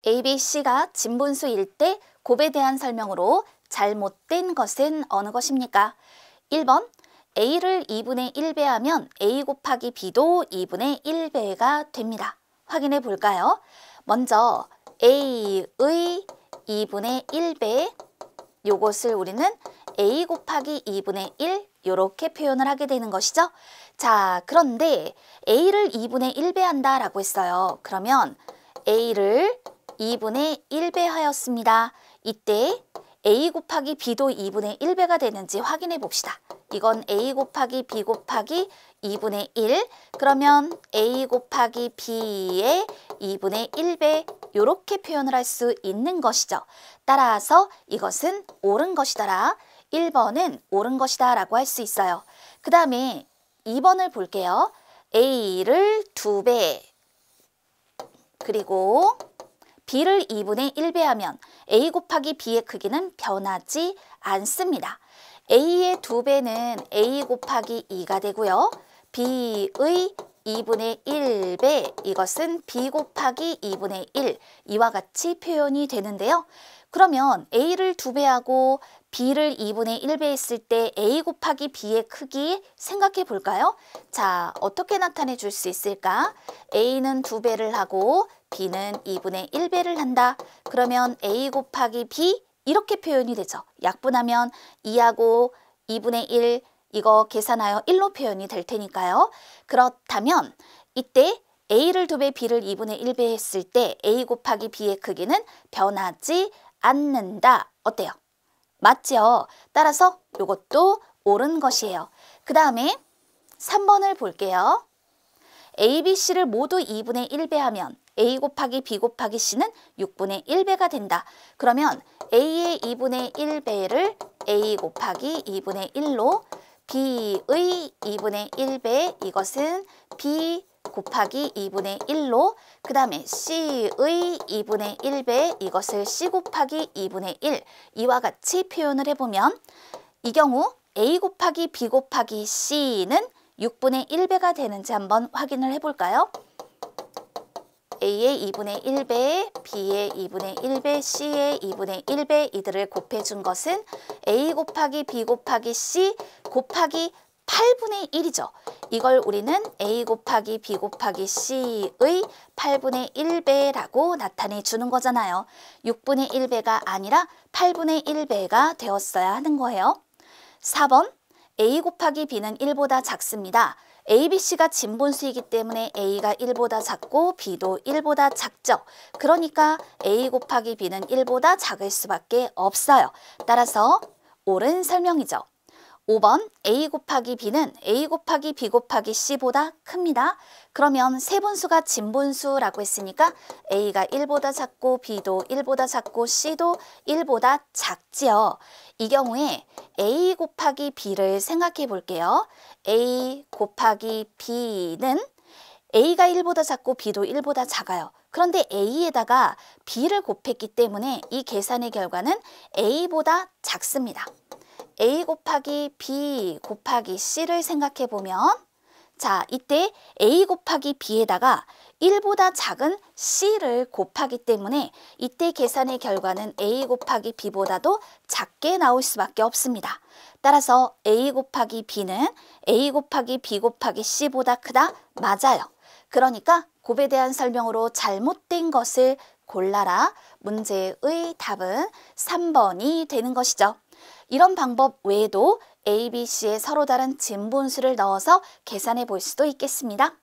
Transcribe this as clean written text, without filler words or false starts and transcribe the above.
A, B, C가 진분수일 때 곱에 대한 설명으로 잘못된 것은 어느 것입니까? 1번 A를 2분의 1배하면 A 곱하기 B도 2분의 1배가 됩니다. 확인해 볼까요? 먼저 A의 2분의 1배, 요것을 우리는 A 곱하기 2분의 1 이렇게 표현을 하게 되는 것이죠. 자, 그런데 A를 2분의 1배 한다 라고 했어요. 그러면 A를 2분의 1배 하였습니다. 이때 A 곱하기 B도 2분의 1배가 되는지 확인해 봅시다. 이건 A 곱하기 B 곱하기 2분의 1, 그러면 A 곱하기 B의 2분의 1배 이렇게 표현을 할 수 있는 것이죠. 따라서 이것은 옳은 것이더라. 1번은 옳은 것이다 라고 할 수 있어요. 그 다음에 2번을 볼게요. A를 2배, 그리고 B를 2분의 1배 하면 A 곱하기 B의 크기는 변하지 않습니다. A의 2배는 A 곱하기 2가 되고요. B의 2분의 1배, 이것은 B 곱하기 2분의 1, 이와 같이 표현이 되는데요. 그러면 A를 2배하고 B를 2분의 1배 했을 때 A 곱하기 B의 크기 생각해 볼까요? 자, 어떻게 나타내 줄 수 있을까? A는 2배를 하고 B는 2분의 1배를 한다. 그러면 A 곱하기 B 이렇게 표현이 되죠. 약분하면 2하고 2분의 1 이거 계산하여 1로 표현이 될 테니까요. 그렇다면 이때 A를 2배, B를 2분의 1배 했을 때 A 곱하기 B의 크기는 변하지 않는다. 어때요? 맞죠? 따라서 이것도 옳은 것이에요. 그 다음에 3번을 볼게요. A, B, C를 모두 2분의 1배 하면 A 곱하기 B 곱하기 C는 6분의 1배가 된다. 그러면 A의 2분의 1배를 A 곱하기 2분의 1로, B의 2분의 1배, 이것은 B 곱하기 2분의 1로, 그 다음에 C의 2분의 1배, 이것을 C 곱하기 2분의 1, 이와 같이 표현을 해보면 이 경우 A 곱하기 B 곱하기 C는 6분의 1배가 되는지 한번 확인을 해볼까요? A의 2분의 1배, B의 2분의 1배, C의 2분의 1배, 이들을 곱해준 것은 A 곱하기 B 곱하기 C 곱하기 8분의 1이죠. 이걸 우리는 A 곱하기 B 곱하기 C의 8분의 1배라고 나타내 주는 거잖아요. 6분의 1배가 아니라 8분의 1배가 되었어야 하는 거예요. 4번, A 곱하기 B는 1보다 작습니다. A, B, C가 진분수이기 때문에 A가 1보다 작고 B도 1보다 작죠. 그러니까 A 곱하기 B는 1보다 작을 수밖에 없어요. 따라서 옳은 설명이죠. 5번 A 곱하기 B는 A 곱하기 B 곱하기 C보다 큽니다. 그러면 세 분수가 진분수라고 했으니까 A가 1보다 작고 B도 1보다 작고 C도 1보다 작지요. 이 경우에 A 곱하기 B를 생각해 볼게요. A 곱하기 B는 A가 1보다 작고 B도 1보다 작아요. 그런데 A에다가 B를 곱했기 때문에 이 계산의 결과는 A보다 작습니다. A 곱하기 B 곱하기 C를 생각해 보면, 자, 이때 A 곱하기 B에다가 1보다 작은 C를 곱하기 때문에 이때 계산의 결과는 A 곱하기 B보다도 작게 나올 수밖에 없습니다. 따라서 A 곱하기 B는 A 곱하기 B 곱하기 C보다 크다? 맞아요. 그러니까 곱에 대한 설명으로 잘못된 것을 골라라. 문제의 답은 3번이 되는 것이죠. 이런 방법 외에도 A, B, C의 서로 다른 진분수를 넣어서 계산해 볼 수도 있겠습니다.